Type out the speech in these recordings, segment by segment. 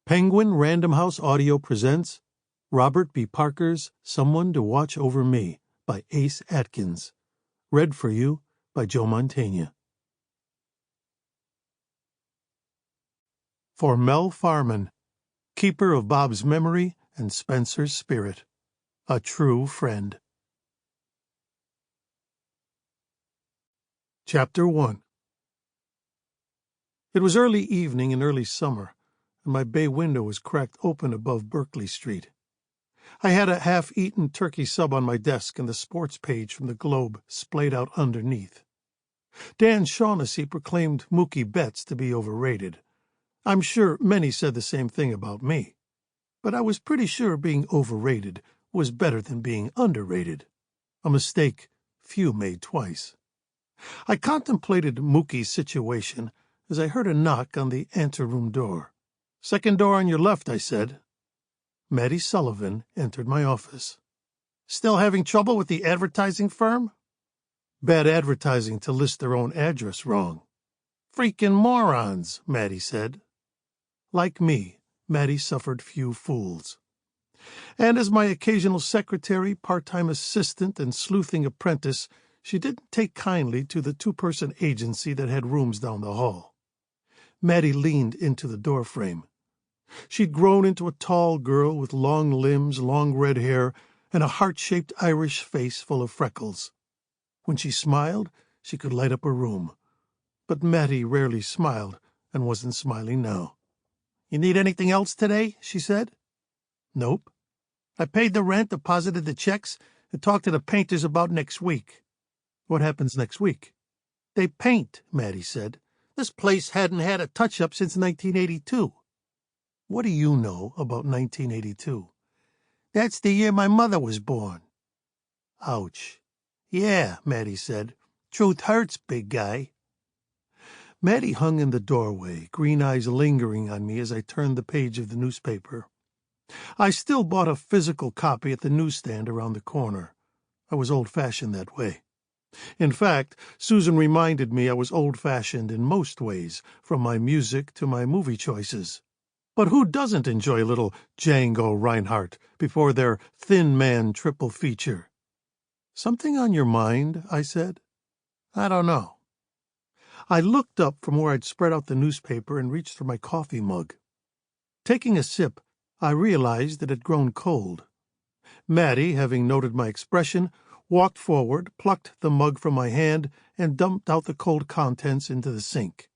Penguin Random House Audio presents Robert B. Parker's Someone to Watch Over Me by Ace Atkins. Read for you by Joe Mantegna. For Mel Farman, keeper of Bob's memory and Spenser's spirit, a true friend. Chapter 1. It was early evening in early summer, and my bay window was cracked open above Berkeley Street. I had a half-eaten turkey sub on my desk and the sports page from the Globe splayed out underneath. Dan Shaughnessy proclaimed Mookie Betts to be overrated. I'm sure many said the same thing about me, but I was pretty sure being overrated was better than being underrated, a mistake few made twice. I contemplated Mookie's situation as I heard a knock on the anteroom door. "Second door on your left," I said. Mattie Sullivan entered my office. "Still having trouble with the advertising firm?" "Bad advertising to list their own address wrong." "Freaking morons," Mattie said. Like me, Mattie suffered few fools. And as my occasional secretary, part-time assistant, and sleuthing apprentice, she didn't take kindly to the two-person agency that had rooms down the hall. Mattie leaned into the doorframe. She'd grown into a tall girl with long limbs, long red hair, and a heart-shaped Irish face full of freckles. When she smiled, she could light up a room. But Mattie rarely smiled, and wasn't smiling now. "You need anything else today?" she said. "Nope. I paid the rent, deposited the checks, and talked to the painters about next week." "What happens next week?" "They paint," Mattie said. "This place hadn't had a touch-up since 1982. "What do you know about 1982? "That's the year my mother was born." "Ouch." "Yeah," Mattie said. "Truth hurts, big guy." Mattie hung in the doorway, green eyes lingering on me as I turned the page of the newspaper. I still bought a physical copy at the newsstand around the corner. I was old-fashioned that way. In fact, Susan reminded me I was old-fashioned in most ways, from my music to my movie choices. But who doesn't enjoy a little Django Reinhardt before their Thin Man triple feature? "Something on your mind?" I said. "I don't know." I looked up from where I'd spread out the newspaper and reached for my coffee mug. Taking a sip, I realized it had grown cold. Mattie, having noted my expression, walked forward, plucked the mug from my hand, and dumped out the cold contents into the sink.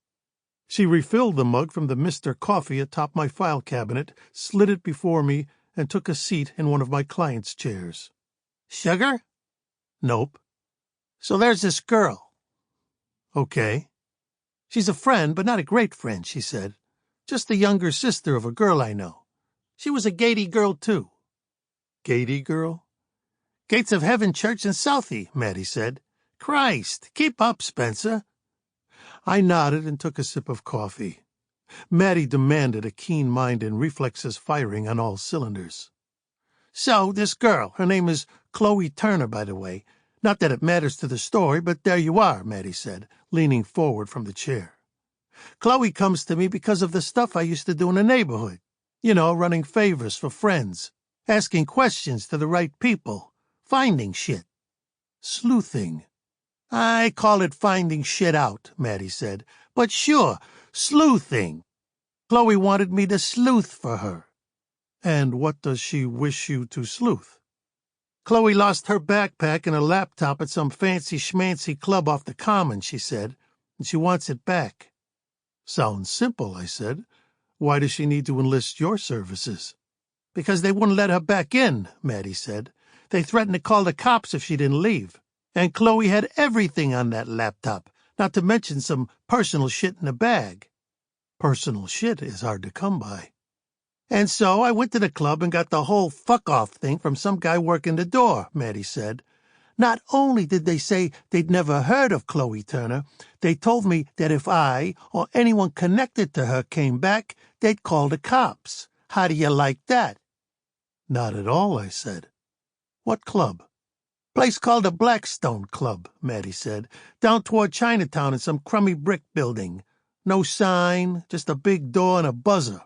She refilled the mug from the Mr. Coffee atop my file cabinet, slid it before me, and took a seat in one of my client's chairs. "Sugar?" "Nope." "So there's this girl." "Okay." "She's a friend, but not a great friend," she said. "Just the younger sister of a girl I know. She was a Gaiety girl, too." "Gaiety girl?" "Gates of Heaven Church in Southie," Mattie said. "Christ, keep up, Spenser." I nodded and took a sip of coffee. Mattie demanded, a keen mind and reflexes firing on all cylinders. "So, this girl, her name is Chloe Turner, by the way. Not that it matters to the story, but there you are," Mattie said, leaning forward from the chair. "Chloe comes to me because of the stuff I used to do in the neighborhood. You know, running favors for friends, asking questions to the right people. Finding shit." "Sleuthing." "I call it finding shit out," Mattie said. "But sure, sleuthing. Chloe wanted me to sleuth for her." "And what does she wish you to sleuth?" "Chloe lost her backpack and a laptop at some fancy-schmancy club off the Common," she said, "and she wants it back." "Sounds simple," I said. "Why does she need to enlist your services?" "Because they wouldn't let her back in," Mattie said. "They threatened to call the cops if she didn't leave. And Chloe had everything on that laptop, not to mention some personal shit in a bag." "Personal shit is hard to come by." "And so I went to the club and got the whole fuck-off thing from some guy working the door," Mattie said. "Not only did they say they'd never heard of Chloe Turner, they told me that if I or anyone connected to her came back, they'd call the cops. How do you like that?" "Not at all," I said. "What club?" "Place called the Blackstone Club," Mattie said. "Down toward Chinatown in some crummy brick building. No sign, just a big door and a buzzer.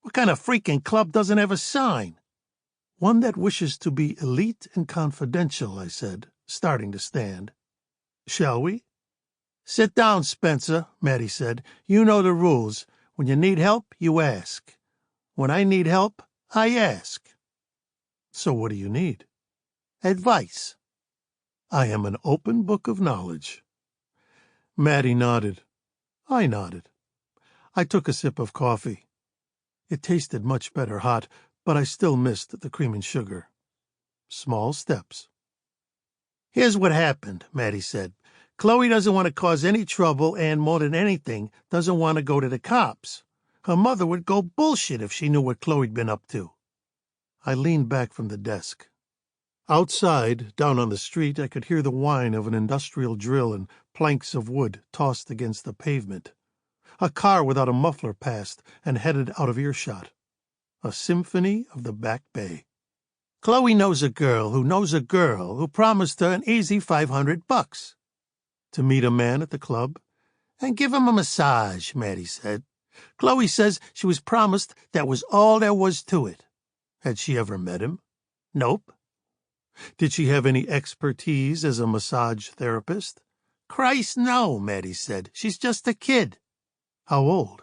What kind of freaking club doesn't have a sign? One that wishes to be elite and confidential, I said, starting to stand. Shall we? Sit down, Spenser, Mattie said. You know the rules. When you need help, you ask. When I need help, I ask. So what do you need? Advice. I am an open book of knowledge. Mattie nodded. I nodded. I took a sip of coffee. It tasted much better hot, but I still missed the cream and sugar. Small steps. Here's what happened, Mattie said. Chloe doesn't want to cause any trouble and, more than anything, doesn't want to go to the cops. Her mother would go bullshit if she knew what Chloe'd been up to. I leaned back from the desk. Outside, down on the street, I could hear the whine of an industrial drill and planks of wood tossed against the pavement. A car without a muffler passed and headed out of earshot. A symphony of the Back Bay. Chloe knows a girl who promised her an easy $500. To meet a man at the club and give him a massage, Mattie said. Chloe says she was promised that was all there was to it. Had she ever met him? Nope. Did she have any expertise as a massage therapist? Christ, no, Mattie said. She's just a kid. How old?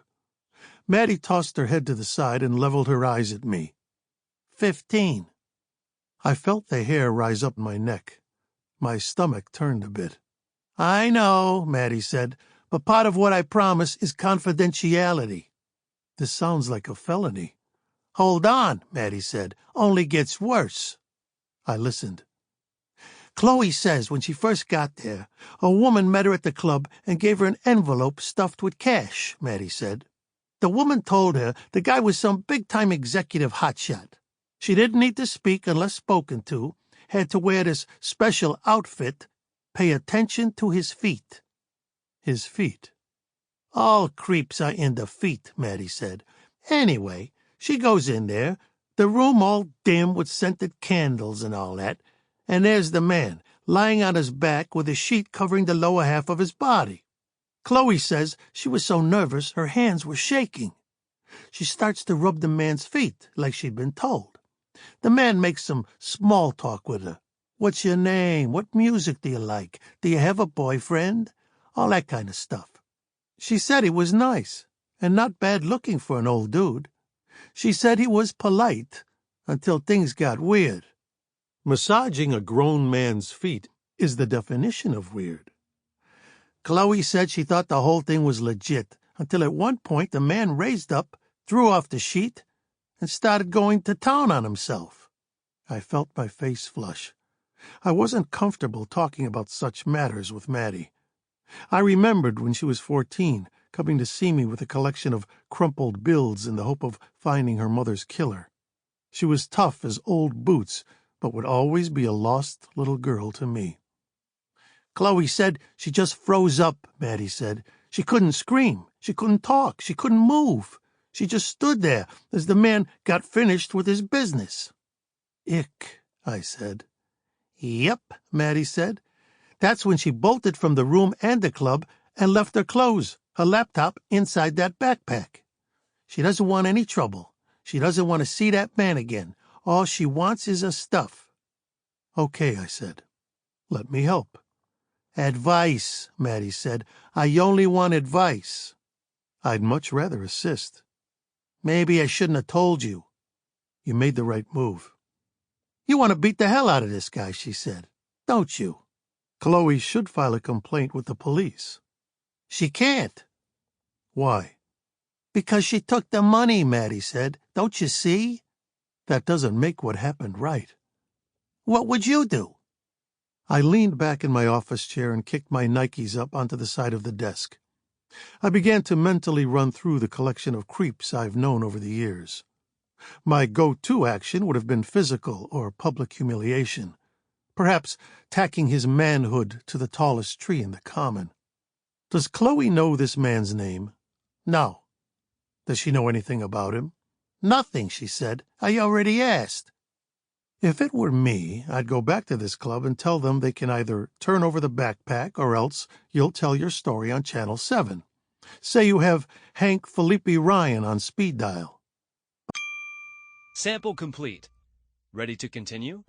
Mattie tossed her head to the side and leveled her eyes at me. 15. I felt the hair rise up my neck. My stomach turned a bit. I know, Mattie said, but part of what I promise is confidentiality. This sounds like a felony. Hold on, Mattie said. Only gets worse. I listened. Chloe says when she first got there, a woman met her at the club and gave her an envelope stuffed with cash, Mattie said. The woman told her the guy was some big-time executive hotshot. She didn't need to speak unless spoken to, had to wear this special outfit, pay attention to his feet. His feet. All creeps are in the feet, Mattie said. Anyway, she goes in there, the room all dim with scented candles and all that, and there's the man, lying on his back with a sheet covering the lower half of his body. Chloe says she was so nervous her hands were shaking. She starts to rub the man's feet, like she'd been told. The man makes some small talk with her. What's your name? What music do you like? Do you have a boyfriend? All that kind of stuff. She said he was nice, and not bad looking for an old dude. She said he was polite, until things got weird. Massaging a grown man's feet is the definition of weird. Chloe said she thought the whole thing was legit, until at one point the man raised up, threw off the sheet, and started going to town on himself. I felt my face flush. I wasn't comfortable talking about such matters with Mattie. I remembered when she was 14, coming to see me with a collection of crumpled bills in the hope of finding her mother's killer. She was tough as old boots, but would always be a lost little girl to me. Chloe said she just froze up, Mattie said. She couldn't scream, she couldn't talk, she couldn't move. She just stood there as the man got finished with his business. Ick, I said. Yep, Mattie said. That's when she bolted from the room and the club and left her clothes, her laptop, inside that backpack. She doesn't want any trouble. She doesn't want to see that man again. All she wants is her stuff. Okay, I said. Let me help. Advice, Mattie said. I only want advice. I'd much rather assist. Maybe I shouldn't have told you. You made the right move. You want to beat the hell out of this guy, she said. Don't you? Chloe should file a complaint with the police. She can't. Why? Because she took the money, Mattie said. Don't you see? That doesn't make what happened right. What would you do? I leaned back in my office chair and kicked my Nikes up onto the side of the desk. I began to mentally run through the collection of creeps I've known over the years. My go-to action would have been physical or public humiliation, perhaps tacking his manhood to the tallest tree in the common. Does Chloe know this man's name? No. Does she know anything about him? Nothing, she said. I already asked. If it were me, I'd go back to this club and tell them they can either turn over the backpack or else you'll tell your story on Channel 7. Say you have Hank Felipe Ryan on speed dial. Sample complete. Ready to continue?